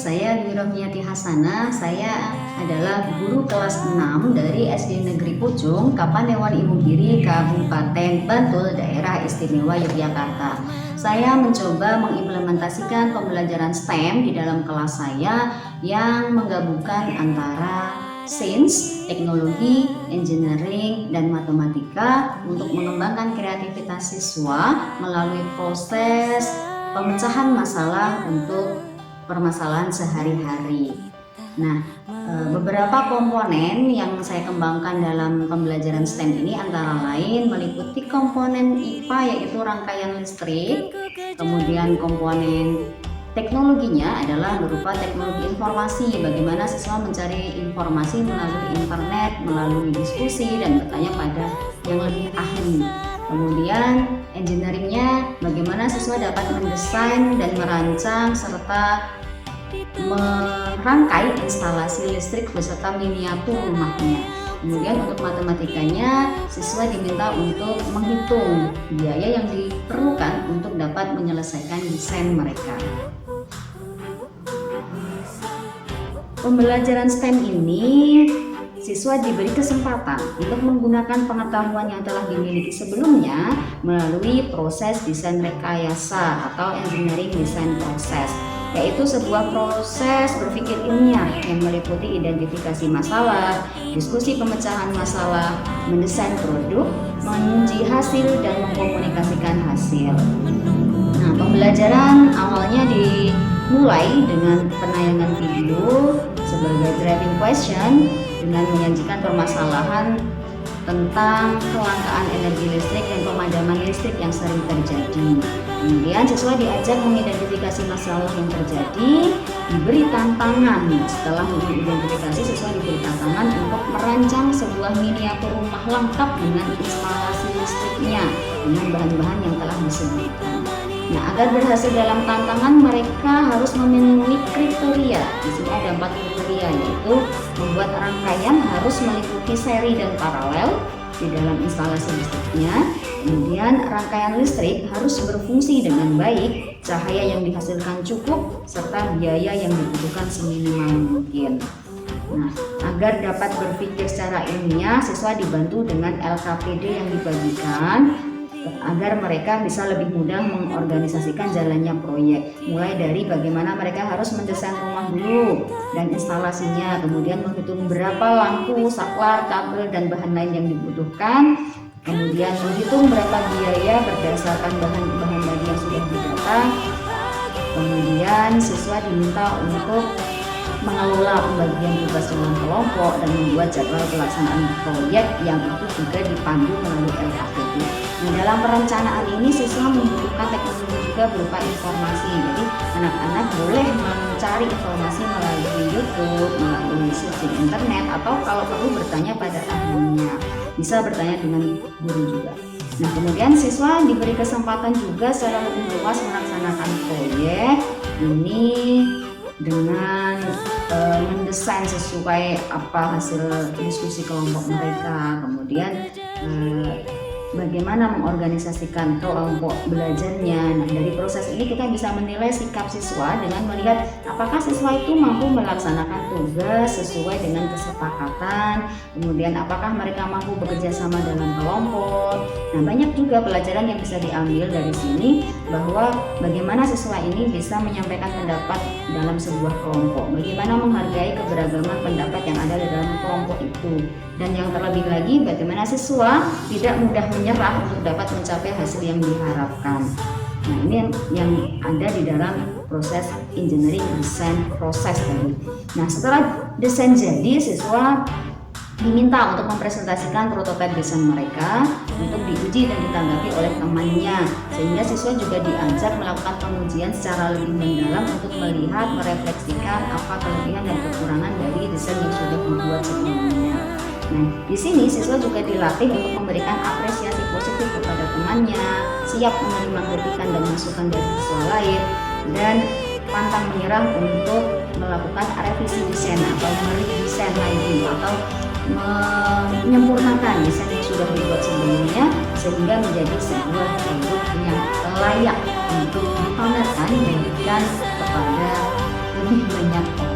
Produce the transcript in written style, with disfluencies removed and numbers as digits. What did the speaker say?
saya Dwi Rohmiyati Hasanah. Saya adalah guru kelas 6 dari SD Negeri Pucung, Kapanewon Imogiri, Kabupaten Bantul, Daerah Istimewa Yogyakarta. Saya mencoba mengimplementasikan pembelajaran STEM di dalam kelas saya yang menggabungkan antara sains, teknologi, engineering, dan matematika untuk mengembangkan kreativitas siswa melalui proses pemecahan masalah untuk permasalahan sehari-hari. Nah, beberapa komponen yang saya kembangkan dalam pembelajaran STEM ini antara lain meliputi komponen IPA yaitu rangkaian listrik, kemudian komponen teknologinya adalah berupa teknologi informasi, bagaimana siswa mencari informasi melalui internet, melalui diskusi dan bertanya pada yang lebih ahli. Kemudian engineeringnya bagaimana siswa dapat mendesain dan merancang serta merangkai instalasi listrik beserta miniatur rumahnya. Kemudian untuk matematikanya siswa diminta untuk menghitung biaya yang diperlukan untuk dapat menyelesaikan desain mereka. Pembelajaran STEM ini siswa diberi kesempatan untuk menggunakan pengetahuan yang telah dimiliki sebelumnya melalui proses desain rekayasa atau engineering design process, yaitu sebuah proses berpikir ilmiah yang meliputi identifikasi masalah, diskusi pemecahan masalah, mendesain produk, menguji hasil, dan mengkomunikasikan hasil. Nah, pembelajaran awalnya dimulai dengan penayangan video sebagai driving question dengan menyajikan permasalahan tentang kelangkaan energi listrik dan pemadaman listrik yang sering terjadi. Kemudian siswa diajak mengidentifikasi masalah yang terjadi, diberi tantangan. Setelah mengidentifikasi, siswa diberi tantangan untuk merancang sebuah miniatur rumah lengkap dengan instalasi listriknya dengan bahan-bahan yang telah disebutkan. Nah, agar berhasil dalam tantangan mereka harus memenuhi kriteria. Di sini ada 4 kriteria, yaitu membuat rangkaian harus meliputi seri dan paralel di dalam instalasi listriknya. Kemudian rangkaian listrik harus berfungsi dengan baik, cahaya yang dihasilkan cukup, serta biaya yang dibutuhkan seminimal mungkin. Nah, agar dapat berpikir secara ilmiah, siswa dibantu dengan LKPD yang dibagikan agar mereka bisa lebih mudah mengorganisasikan jalannya proyek, mulai dari bagaimana mereka harus mendesain rumah dulu dan instalasinya, kemudian menghitung berapa lampu, saklar, kabel, dan bahan lain yang dibutuhkan, kemudian menghitung berapa biaya berdasarkan bahan-bahan tadi yang sudah didata. Kemudian siswa diminta untuk mengelola pembagian tugas dalam kelompok dan membuat jadwal pelaksanaan proyek yang itu juga dipandu melalui LKPD. Nah, dalam perencanaan ini siswa membutuhkan teknologi juga berupa informasi. Jadi anak-anak boleh mencari informasi melalui YouTube, melalui searching internet, atau kalau perlu bertanya pada ahlinya. Bisa bertanya dengan guru juga. Nah, kemudian siswa diberi kesempatan juga secara lebih luas melaksanakan proyek ini dengan mendesain sesuai apa hasil diskusi kelompok mereka. Kemudian bagaimana mengorganisasikan kelompok belajarnya. Nah, dari proses ini kita bisa menilai sikap siswa dengan melihat apakah siswa itu mampu melaksanakan tugas sesuai dengan kesepakatan, kemudian apakah mereka mampu bekerja sama dalam kelompok. Nah, banyak juga pelajaran yang bisa diambil dari sini, bahwa bagaimana siswa ini bisa menyampaikan pendapat dalam sebuah kelompok, bagaimana menghargai keberagaman pendapat yang ada di dalam kelompok itu, dan yang terlebih lagi bagaimana siswa tidak mudah menyerah untuk dapat mencapai hasil yang diharapkan. Nah, ini yang ada di dalam proses engineering design proses tadi. Nah, setelah desain jadi, siswa diminta untuk mempresentasikan prototipe desain mereka untuk diuji dan ditanggapi oleh temannya, sehingga siswa juga diajak melakukan pengujian secara lebih mendalam untuk melihat, merefleksikan apa kelebihan dan kekurangan dari desain yang sudah dibuat sebelumnya. Nah, di sini siswa juga dilatih untuk memberikan apresiasi positif kepada temannya, siap menerima kritikan dan masukan dari siswa lain, dan pantang menyerah untuk melakukan revisi desain atau meredesain lagi atau menyempurnakan desain yang sudah dibuat sebelumnya sehingga menjadi sebuah produk yang layak untuk dipamerkan dan diberikan kepada lebih banyak